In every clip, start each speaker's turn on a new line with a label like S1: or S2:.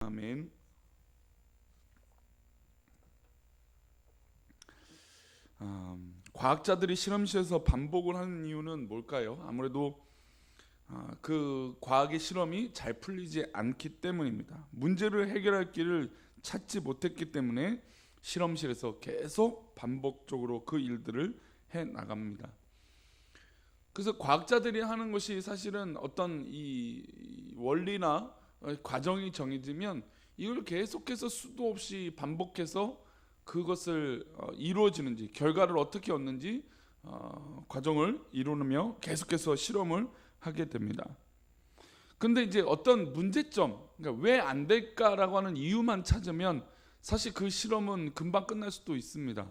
S1: 아멘. 과학자들이 실험실에서 반복을 하는 이유는 뭘까요? 아무래도 그 과학의 실험이 잘 풀리지 않기 때문입니다. 문제를 해결할 길을 찾지 못했기 때문에 실험실에서 계속 반복적으로 그 일들을 해 나갑니다. 그래서 과학자들이 하는 것이 사실은 어떤 이 원리나 과정이 정해지면 이걸 계속해서 수도 없이 반복해서 그것을 이루어지는지, 결과를 어떻게 얻는지 과정을 이루며 계속해서 실험을 하게 됩니다. 근데 이제 어떤 문제점, 그러니까 왜 안 될까라고 하는 이유만 찾으면 사실 그 실험은 금방 끝날 수도 있습니다.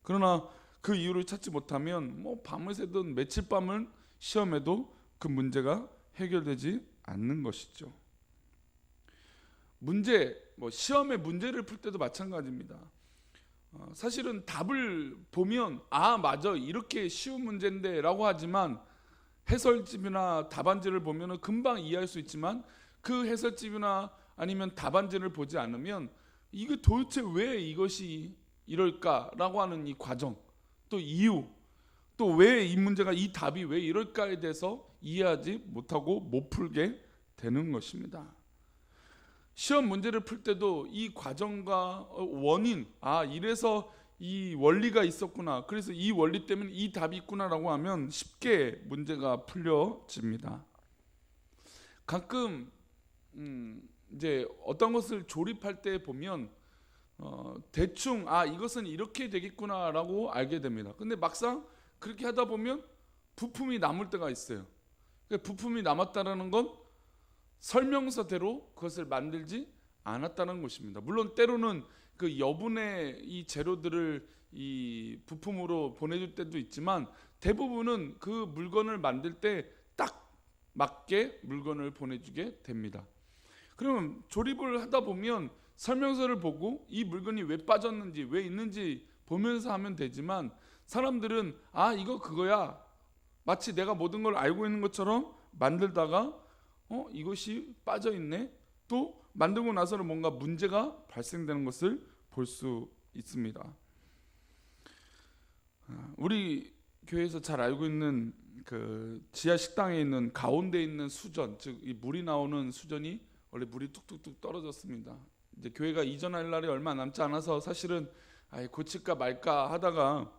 S1: 그러나 그 이유를 찾지 못하면 밤을 새든 며칠 밤을 시험해도 그 문제가 해결되지 않는 것이죠. 시험의 문제를 풀 때도 마찬가지입니다. 사실은 답을 보면 맞아, 이렇게 쉬운 문제인데 라고 하지만 해설집이나 답안지를 보면 금방 이해할 수 있지만 그 해설집이나 아니면 답안지를 보지 않으면 이게 도대체 왜 이것이 이럴까라고 하는 이 과정, 또 이유, 또 왜 이 문제가, 이 답이 왜 이럴까에 대해서 이해하지 못하고 못 풀게 되는 것입니다. 시험 문제를 풀 때도 이 과정과 원인, 이래서 이 원리가 있었구나, 그래서 이 원리 때문에 이 답이 있구나라고 하면 쉽게 문제가 풀려집니다. 가끔 이제 어떤 것을 조립할 때 보면 대충 이것은 이렇게 되겠구나라고 알게 됩니다. 근데 막상 그렇게 하다 보면 부품이 남을 때가 있어요. 부품이 남았다는 건 설명서대로 그것을 만들지 않았다는 것입니다. 물론 때로는 그 여분의 이 재료들을 이 부품으로 보내줄 때도 있지만 대부분은 그 물건을 만들 때 딱 맞게 물건을 보내주게 됩니다. 그러면 조립을 하다 보면 설명서를 보고 이 물건이 왜 빠졌는지, 왜 있는지 보면서 하면 되지만 사람들은 이거 그거야, 마치 내가 모든 걸 알고 있는 것처럼 만들다가 이것이 빠져있네, 또 만들고 나서는 뭔가 문제가 발생되는 것을 볼 수 있습니다. 우리 교회에서 잘 알고 있는 그 지하 식당에 있는 가운데 있는 수전, 즉 이 물이 나오는 수전이 원래 물이 뚝뚝뚝 떨어졌습니다. 이제 교회가 이전할 날이 얼마 남지 않아서 사실은 고칠까 말까 하다가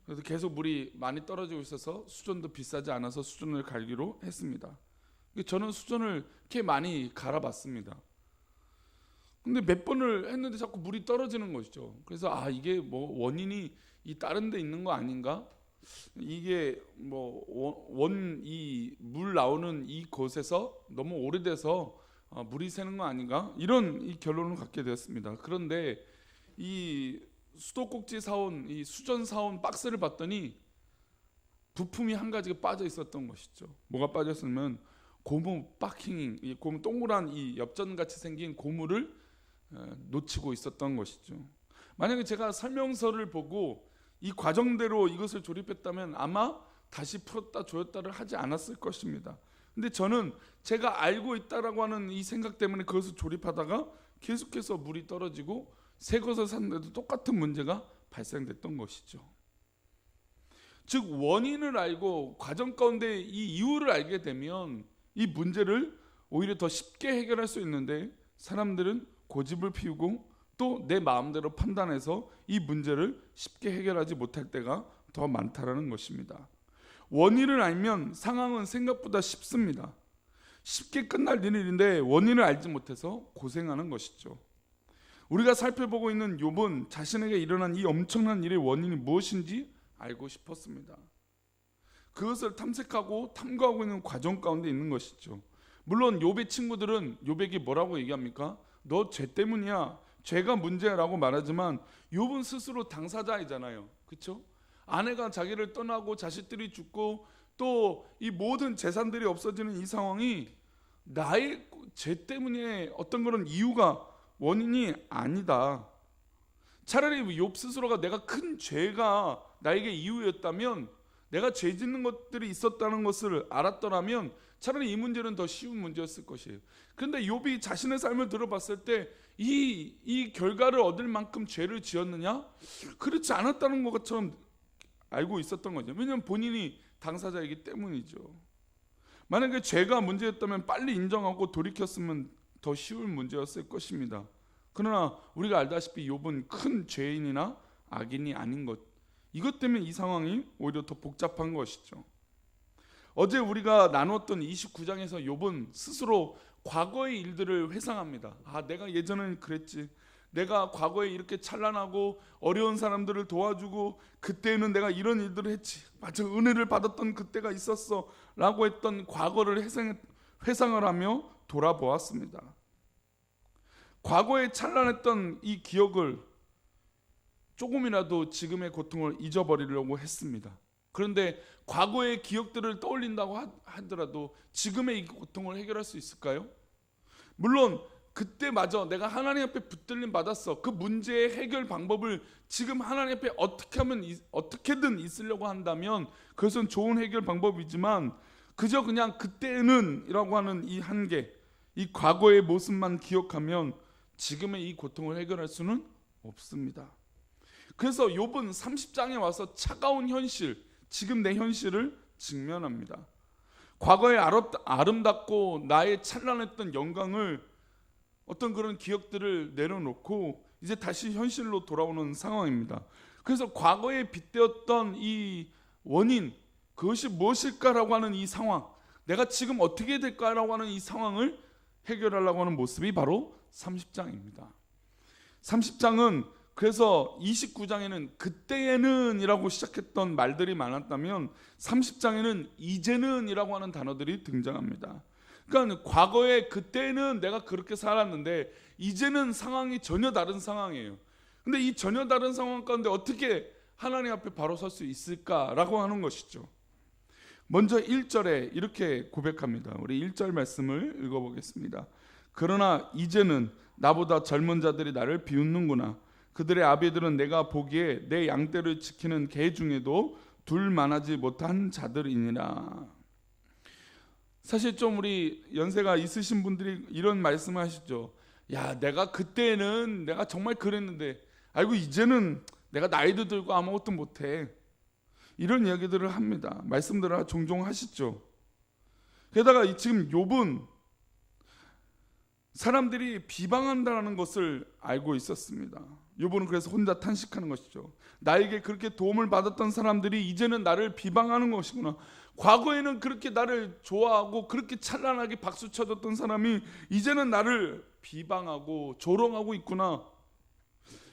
S1: 그래도 계속 물이 많이 떨어지고 있어서 수전도 비싸지 않아서 수전을 갈기로 했습니다. 저는 수전을 이렇게 많이 갈아봤습니다. 근데 몇 번을 했는데 자꾸 물이 떨어지는 것이죠. 그래서 이게 원인이 이 다른 데 있는 거 아닌가? 이게 이 물 나오는 이 곳에서 너무 오래돼서 물이 새는 거 아닌가? 이런 이 결론을 갖게 되었습니다. 그런데 이 수도꼭지 사온, 이 수전 사온 박스를 봤더니 부품이 한 가지가 빠져 있었던 것이죠. 뭐가 빠졌으면 고무 바킹, 고무 동그란 이 엽전같이 생긴 고무를 놓치고 있었던 것이죠. 만약에 제가 설명서를 보고 이 과정대로 이것을 조립했다면 아마 다시 풀었다 조였다를 하지 않았을 것입니다. 근데 저는 제가 알고 있다라고 하는 이 생각 때문에 그것을 조립하다가 계속해서 물이 떨어지고 새 것을 샀는데도 똑같은 문제가 발생됐던 것이죠. 즉 원인을 알고 과정 가운데 이 이유를 알게 되면 이 문제를 오히려 더 쉽게 해결할 수 있는데 사람들은 고집을 피우고 또 내 마음대로 판단해서 이 문제를 쉽게 해결하지 못할 때가 더 많다라는 것입니다. 원인을 알면 상황은 생각보다 쉽습니다. 쉽게 끝날 일인데 원인을 알지 못해서 고생하는 것이죠. 우리가 살펴보고 있는 욥은 자신에게 일어난 이 엄청난 일의 원인이 무엇인지 알고 싶었습니다. 그것을 탐색하고 탐구하고 있는 과정 가운데 있는 것이죠. 물론 욥의 친구들은 욥에게 뭐라고 얘기합니까? 너 죄 때문이야, 죄가 문제라고 말하지만 욥은 스스로 당사자이잖아요. 그렇죠? 아내가 자기를 떠나고 자식들이 죽고 또 이 모든 재산들이 없어지는 이 상황이 나의 죄 때문에 어떤 그런 이유가 원인이 아니다. 차라리 욥 스스로가 내가 큰 죄가 나에게 이유였다면 내가 죄 짓는 것들이 있었다는 것을 알았더라면 차라리 이 문제는 더 쉬운 문제였을 것이에요. 그런데 욥이 자신의 삶을 들어봤을 때 이 결과를 얻을 만큼 죄를 지었느냐? 그렇지 않았다는 것처럼 알고 있었던 거죠. 왜냐하면 본인이 당사자이기 때문이죠. 만약에 죄가 문제였다면 빨리 인정하고 돌이켰으면 더 쉬운 문제였을 것입니다. 그러나 우리가 알다시피 욥은 큰 죄인이나 악인이 아닌 것, 이것 때문에 이 상황이 오히려 더 복잡한 것이죠. 어제 우리가 나눴던 29장에서 욥은 스스로 과거의 일들을 회상합니다. 내가 예전엔 그랬지. 내가 과거에 이렇게 찬란하고 어려운 사람들을 도와주고 그때는 내가 이런 일들을 했지. 맞아, 은혜를 받았던 그때가 있었어 라고 했던 과거를 회상을 하며 돌아보았습니다. 과거에 찬란했던 이 기억을 조금이라도 지금의 고통을 잊어버리려고 했습니다. 그런데 과거의 기억들을 떠올린다고 하더라도 지금의 이 고통을 해결할 수 있을까요? 물론 그때마저 내가 하나님 앞에 붙들림 받았어. 그 문제의 해결 방법을 지금 하나님 앞에 어떻게든 있으려고 한다면 그것은 좋은 해결 방법이지만 그저 그냥 그때는 이라고 하는 이 한계, 이 과거의 모습만 기억하면 지금의 이 고통을 해결할 수는 없습니다. 그래서 욥은 30장에 와서 차가운 현실, 지금 내 현실을 직면합니다. 과거의 아름답고 나의 찬란했던 영광을 어떤 그런 기억들을 내려놓고 이제 다시 현실로 돌아오는 상황입니다. 그래서 과거에 빗대었던 이 원인, 그것이 무엇일까라고 하는 이 상황, 내가 지금 어떻게 될까라고 하는 이 상황을 해결하려고 하는 모습이 바로 30장입니다. 30장은 그래서 29장에는 그때에는 이라고 시작했던 말들이 많았다면 30장에는 이제는 이라고 하는 단어들이 등장합니다. 그러니까 과거에 그때는 내가 그렇게 살았는데 이제는 상황이 전혀 다른 상황이에요. 근데 이 전혀 다른 상황 가운데 어떻게 하나님 앞에 바로 설 수 있을까라고 하는 것이죠. 먼저 1절에 이렇게 고백합니다. 우리 1절 말씀을 읽어보겠습니다. 그러나 이제는 나보다 젊은 자들이 나를 비웃는구나. 그들의 아비들은 내가 보기에 내 양떼를 지키는 개 중에도 둘 만하지 못한 자들이니라. 사실 좀 우리 연세가 있으신 분들이 이런 말씀을 하시죠. 야, 내가 그때는 내가 정말 그랬는데 아이고 이제는 내가 나이도 들고 아무것도 못해. 이런 이야기들을 합니다. 말씀들을 종종 하시죠. 게다가 지금 욥은 사람들이 비방한다는 것을 알고 있었습니다. 욥은 그래서 혼자 탄식하는 것이죠. 나에게 그렇게 도움을 받았던 사람들이 이제는 나를 비방하는 것이구나. 과거에는 그렇게 나를 좋아하고 그렇게 찬란하게 박수 쳐줬던 사람이 이제는 나를 비방하고 조롱하고 있구나.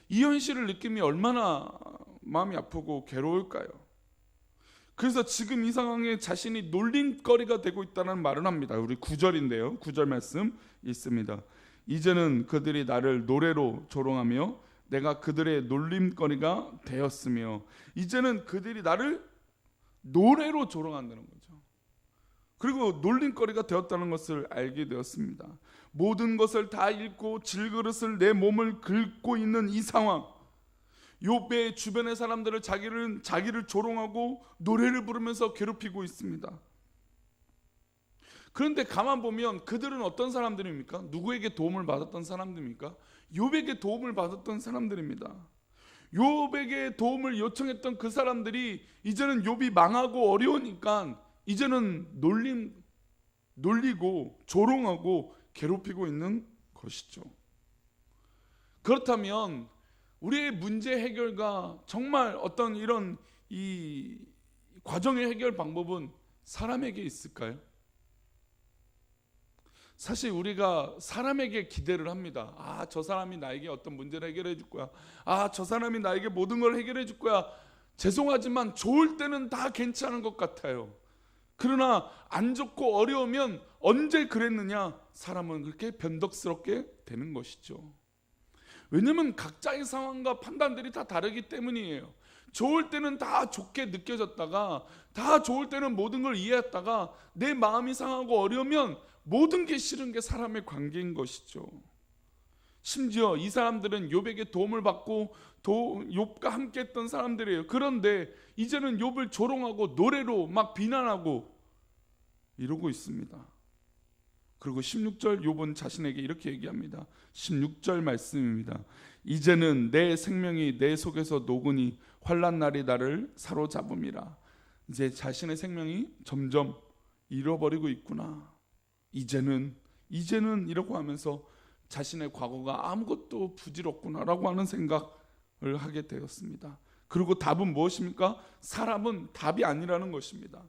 S1: 이 현실을 느낌이 얼마나 마음이 아프고 괴로울까요? 그래서 지금 이 상황에 자신이 놀림거리가 되고 있다는 말을 합니다. 우리 9절인데요. 9절 말씀 있습니다. 이제는 그들이 나를 노래로 조롱하며 내가 그들의 놀림거리가 되었으며, 이제는 그들이 나를 노래로 조롱한다는 거죠. 그리고 놀림거리가 되었다는 것을 알게 되었습니다. 모든 것을 다 잃고 질그릇을 내 몸을 긁고 있는 이 상황, 욥의 주변의 사람들을 자기를 조롱하고 노래를 부르면서 괴롭히고 있습니다. 그런데 가만 보면 그들은 어떤 사람들입니까? 누구에게 도움을 받았던 사람들입니까? 욥에게 도움을 받았던 사람들입니다. 욥에게 도움을 요청했던 그 사람들이 이제는 욥이 망하고 어려우니까 이제는 놀리고 조롱하고 괴롭히고 있는 것이죠. 그렇다면 우리의 문제 해결과 정말 어떤 이런 이 과정의 해결 방법은 사람에게 있을까요? 사실 우리가 사람에게 기대를 합니다. 저 사람이 나에게 어떤 문제를 해결해 줄 거야. 저 사람이 나에게 모든 걸 해결해 줄 거야. 죄송하지만 좋을 때는 다 괜찮은 것 같아요. 그러나 안 좋고 어려우면 언제 그랬느냐? 사람은 그렇게 변덕스럽게 되는 것이죠. 왜냐하면 각자의 상황과 판단들이 다 다르기 때문이에요. 좋을 때는 다 좋게 느껴졌다가, 다 좋을 때는 모든 걸 이해했다가 내 마음이 상하고 어려우면 모든 게 싫은 게 사람의 관계인 것이죠. 심지어 이 사람들은 욥에게 도움을 받고 욥과 함께 했던 사람들이에요. 그런데 이제는 욥을 조롱하고 노래로 막 비난하고 이러고 있습니다. 그리고 16절 욥은 자신에게 이렇게 얘기합니다. 16절 말씀입니다. 이제는 내 생명이 내 속에서 녹으니 환난 날이 나를 사로잡음이라. 이제 자신의 생명이 점점 잃어버리고 있구나. 이제는 이라고 하면서 자신의 과거가 아무것도 부질없구나라고 하는 생각을 하게 되었습니다. 그리고 답은 무엇입니까? 사람은 답이 아니라는 것입니다.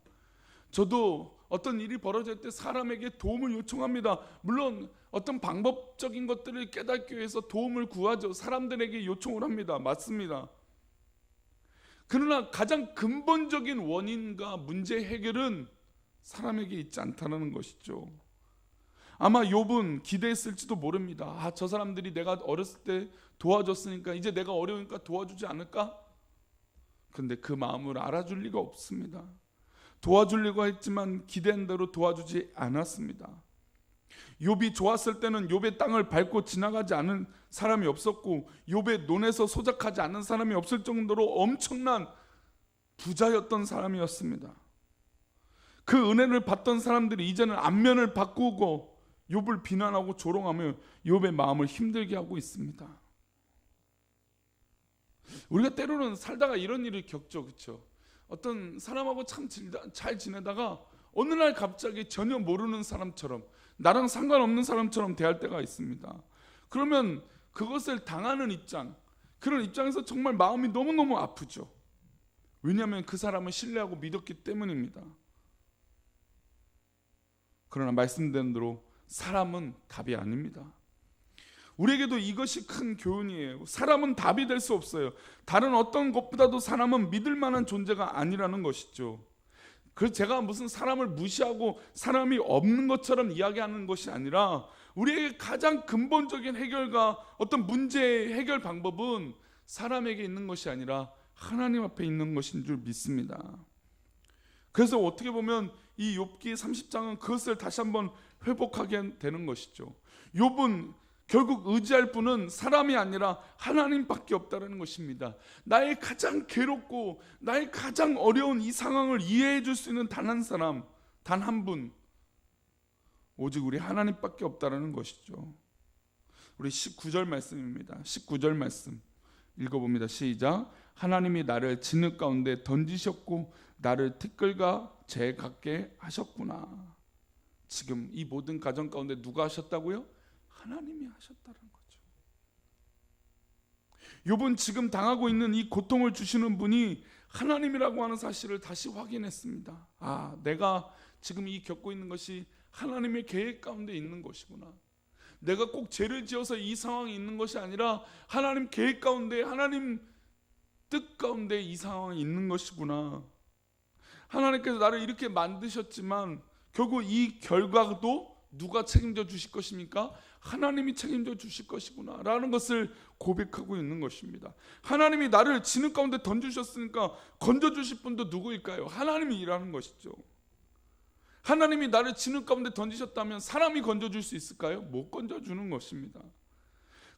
S1: 저도 어떤 일이 벌어질 때 사람에게 도움을 요청합니다. 물론 어떤 방법적인 것들을 깨닫기 위해서 도움을 구하죠. 사람들에게 요청을 합니다. 맞습니다. 그러나 가장 근본적인 원인과 문제 해결은 사람에게 있지 않다는 것이죠. 아마 욥은 기대했을지도 모릅니다. 저 사람들이 내가 어렸을 때 도와줬으니까 이제 내가 어려우니까 도와주지 않을까? 그런데 그 마음을 알아줄 리가 없습니다. 도와주려고 했지만 기대한 대로 도와주지 않았습니다. 욥이 좋았을 때는 욥의 땅을 밟고 지나가지 않은 사람이 없었고 욥의 논에서 소작하지 않은 사람이 없을 정도로 엄청난 부자였던 사람이었습니다. 그 은혜를 받던 사람들이 이제는 안면을 바꾸고 욥을 비난하고 조롱하며 욥의 마음을 힘들게 하고 있습니다. 우리가 때로는 살다가 이런 일을 겪죠. 그렇죠? 어떤 사람하고 참 잘 지내다가 어느 날 갑자기 전혀 모르는 사람처럼, 나랑 상관없는 사람처럼 대할 때가 있습니다. 그러면 그것을 당하는 그런 입장에서 정말 마음이 너무너무 아프죠. 왜냐하면 그 사람을 신뢰하고 믿었기 때문입니다. 그러나 말씀드린 대로 사람은 답이 아닙니다. 우리에게도 이것이 큰 교훈이에요. 사람은 답이 될 수 없어요. 다른 어떤 것보다도 사람은 믿을 만한 존재가 아니라는 것이죠. 그래서 제가 무슨 사람을 무시하고 사람이 없는 것처럼 이야기하는 것이 아니라 우리에게 가장 근본적인 해결과 어떤 문제의 해결 방법은 사람에게 있는 것이 아니라 하나님 앞에 있는 것인 줄 믿습니다. 그래서 어떻게 보면 이 욥기 30장은 그것을 다시 한번 회복하게 되는 것이죠. 욥은 결국 의지할 분은 사람이 아니라 하나님밖에 없다는 것입니다. 나의 가장 괴롭고 나의 가장 어려운 이 상황을 이해해 줄 수 있는 단 한 사람, 단 한 분, 오직 우리 하나님밖에 없다는 것이죠. 우리 19절 말씀입니다. 19절 말씀 읽어봅니다. 시작. 하나님이 나를 진흙 가운데 던지셨고 나를 티끌과 재 같게 하셨구나. 지금 이 모든 가정 가운데 누가 하셨다고요? 하나님이 하셨다는 거죠. 욥은 지금 당하고 있는 이 고통을 주시는 분이 하나님이라고 하는 사실을 다시 확인했습니다. 내가 지금 이 겪고 있는 것이 하나님의 계획 가운데 있는 것이구나. 내가 꼭 죄를 지어서 이 상황이 있는 것이 아니라 하나님 계획 가운데, 하나님 뜻 가운데 이 상황이 있는 것이구나. 하나님께서 나를 이렇게 만드셨지만 결국 이 결과도 누가 책임져 주실 것입니까? 하나님이 책임져 주실 것이구나 라는 것을 고백하고 있는 것입니다. 하나님이 나를 진흙 가운데 던지셨으니까 건져주실 분도 누구일까요? 하나님이 일하는 것이죠. 하나님이 나를 진흙 가운데 던지셨다면 사람이 건져줄 수 있을까요? 못 건져주는 것입니다.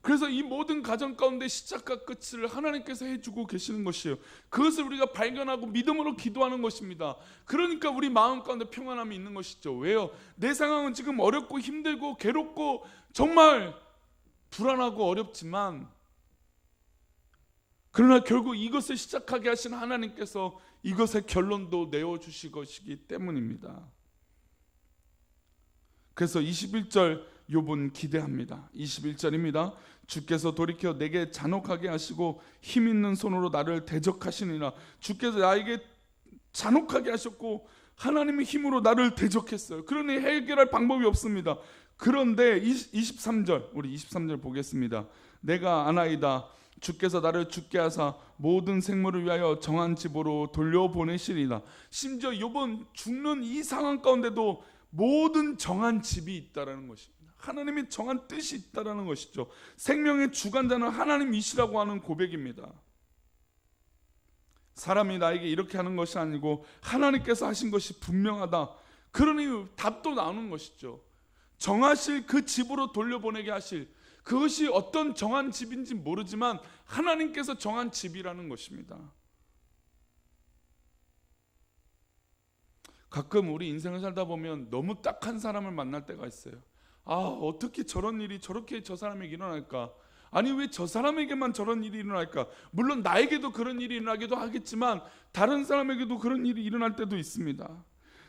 S1: 그래서 이 모든 가정 가운데 시작과 끝을 하나님께서 해주고 계시는 것이에요. 그것을 우리가 발견하고 믿음으로 기도하는 것입니다. 그러니까 우리 마음 가운데 평안함이 있는 것이죠. 왜요? 내 상황은 지금 어렵고 힘들고 괴롭고 정말 불안하고 어렵지만, 그러나 결국 이것을 시작하게 하신 하나님께서 이것의 결론도 내어주실 것이기 때문입니다. 그래서 21절 욥은 기대합니다. 21절입니다. 주께서 돌이켜 내게 잔혹하게 하시고 힘 있는 손으로 나를 대적하시니라. 주께서 나에게 잔혹하게 하셨고 하나님의 힘으로 나를 대적했어요. 그러니 해결할 방법이 없습니다. 그런데 23절, 우리 23절 보겠습니다. 내가 아나이다. 주께서 나를 죽게 하사 모든 생물을 위하여 정한 집으로 돌려보내시리라. 심지어 욥은 죽는 이 상황 가운데도 모든 정한 집이 있다라는 것입니다. 하나님의 정한 뜻이 있다라는 것이죠. 생명의 주관자는 하나님이시라고 하는 고백입니다. 사람이 나에게 이렇게 하는 것이 아니고 하나님께서 하신 것이 분명하다. 그러니 답도 나오는 것이죠. 정하실 그 집으로 돌려보내게 하실, 그것이 어떤 정한 집인지 모르지만 하나님께서 정한 집이라는 것입니다. 가끔 우리 인생을 살다 보면 너무 딱한 사람을 만날 때가 있어요. 어떻게 저런 일이 저렇게 저 사람에게 일어날까? 아니 왜 저 사람에게만 저런 일이 일어날까? 물론 나에게도 그런 일이 일어나기도 하겠지만 다른 사람에게도 그런 일이 일어날 때도 있습니다.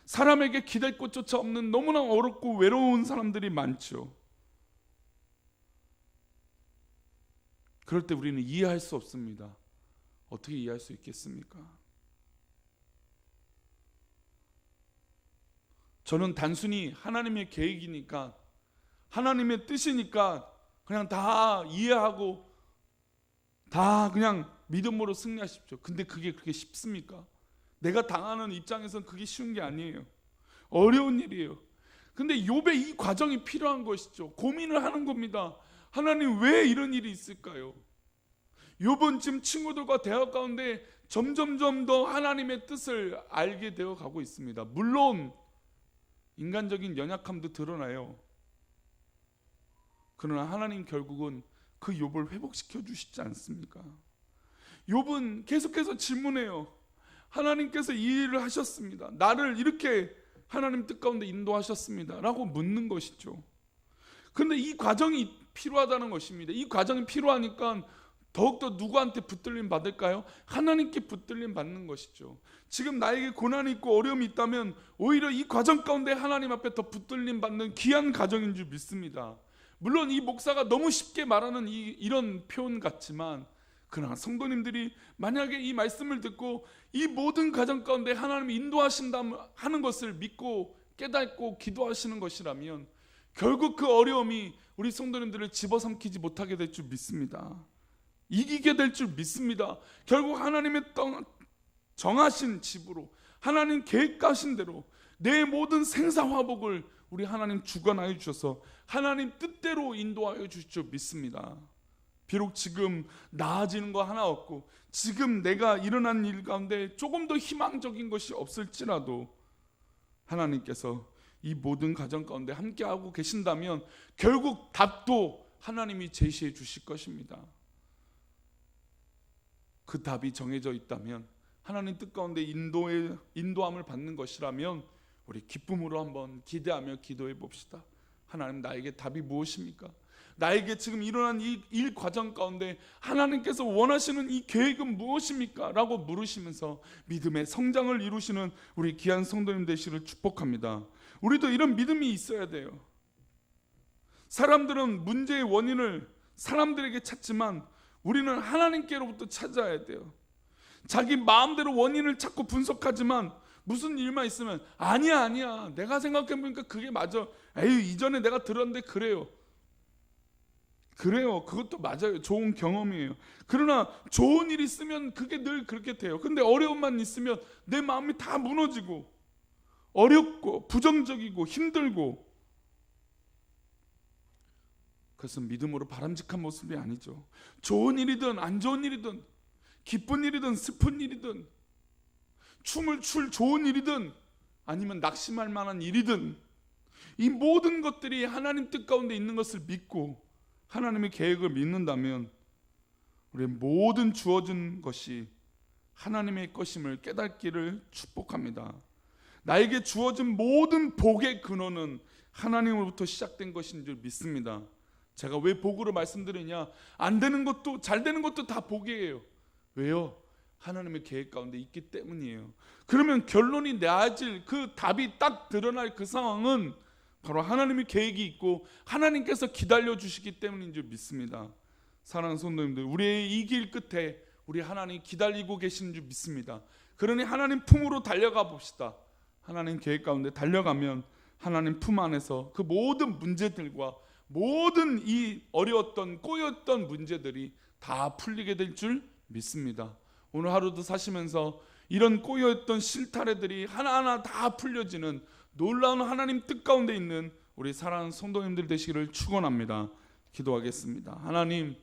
S1: 사람에게 기댈 곳조차 없는 너무나 어렵고 외로운 사람들이 많죠. 그럴 때 우리는 이해할 수 없습니다. 어떻게 이해할 수 있겠습니까? 저는 단순히 하나님의 계획이니까, 하나님의 뜻이니까 그냥 다 이해하고 다 그냥 믿음으로 승리하십시오. 근데 그게 그렇게 쉽습니까? 내가 당하는 입장에서는 그게 쉬운 게 아니에요. 어려운 일이에요. 근데 욥의 이 과정이 필요한 것이죠. 고민을 하는 겁니다. 하나님 왜 이런 일이 있을까요? 욥은 지금 친구들과 대화 가운데 점점점 더 하나님의 뜻을 알게 되어 가고 있습니다. 물론 인간적인 연약함도 드러나요. 그러나 하나님 결국은 그 욥을 회복시켜 주시지 않습니까? 욥은 계속해서 질문해요. 하나님께서 이 일을 하셨습니다. 나를 이렇게 하나님 뜻 가운데 인도하셨습니다. 라고 묻는 것이죠. 그런데 이 과정이 필요하다는 것입니다. 이 과정이 필요하니까 더욱더 누구한테 붙들림 받을까요? 하나님께 붙들림 받는 것이죠. 지금 나에게 고난이 있고 어려움이 있다면 오히려 이 과정 가운데 하나님 앞에 더 붙들림 받는 귀한 과정인 줄 믿습니다. 물론 이 목사가 너무 쉽게 말하는 이런 표현 같지만, 그러나 성도님들이 만약에 이 말씀을 듣고 이 모든 과정 가운데 하나님이 인도하신다 하는 것을 믿고 깨닫고 기도하시는 것이라면 결국 그 어려움이 우리 성도님들을 집어삼키지 못하게 될 줄 믿습니다. 이기게 될 줄 믿습니다. 결국 하나님의 정하신 집으로, 하나님 계획하신 대로 내 모든 생사화복을 우리 하나님 주관하여 주셔서 하나님 뜻대로 인도하여 주실 줄 믿습니다. 비록 지금 나아지는 거 하나 없고 지금 내가 일어난 일 가운데 조금 더 희망적인 것이 없을지라도 하나님께서 이 모든 과정 가운데 함께하고 계신다면 결국 답도 하나님이 제시해 주실 것입니다. 그 답이 정해져 있다면, 하나님 뜻 가운데 인도함을 받는 것이라면 우리 기쁨으로 한번 기대하며 기도해 봅시다. 하나님, 나에게 답이 무엇입니까? 나에게 지금 일어난 이 일 과정 가운데 하나님께서 원하시는 이 계획은 무엇입니까? 라고 물으시면서 믿음의 성장을 이루시는 우리 귀한 성도님 되시기를 축복합니다. 우리도 이런 믿음이 있어야 돼요. 사람들은 문제의 원인을 사람들에게 찾지만 우리는 하나님께로부터 찾아야 돼요. 자기 마음대로 원인을 찾고 분석하지만 무슨 일만 있으면 아니야 내가 생각해보니까 그게 맞아. 에이, 이전에 내가 들었는데 그래요. 그것도 맞아요. 좋은 경험이에요. 그러나 좋은 일 있으면 그게 늘 그렇게 돼요. 근데 어려움만 있으면 내 마음이 다 무너지고 어렵고 부정적이고 힘들고, 그것은 믿음으로 바람직한 모습이 아니죠. 좋은 일이든 안 좋은 일이든 기쁜 일이든 슬픈 일이든 춤을 출 좋은 일이든 아니면 낙심할 만한 일이든 이 모든 것들이 하나님 뜻 가운데 있는 것을 믿고 하나님의 계획을 믿는다면 우리의 모든 주어진 것이 하나님의 것임을 깨닫기를 축복합니다. 나에게 주어진 모든 복의 근원은 하나님으로부터 시작된 것인 줄 믿습니다. 제가 왜 복으로 말씀드리냐? 안 되는 것도 잘 되는 것도 다 복이에요. 왜요? 하나님의 계획 가운데 있기 때문이에요. 그러면 결론이 나아질 그 답이 딱 드러날 그 상황은 바로 하나님의 계획이 있고 하나님께서 기다려 주시기 때문인 줄 믿습니다. 사랑하는 성도님들, 우리의 이 길 끝에 우리 하나님 기다리고 계시는 줄 믿습니다. 그러니 하나님 품으로 달려가 봅시다. 하나님 계획 가운데 달려가면 하나님 품 안에서 그 모든 문제들과 모든 이 어려웠던 꼬였던 문제들이 다 풀리게 될 줄 믿습니다. 오늘 하루도 사시면서 이런 꼬여있던 실타래들이 하나하나 다 풀려지는 놀라운 하나님 뜻 가운데 있는 우리 사랑하는 성도님들 되시기를 축원합니다. 기도하겠습니다. 하나님,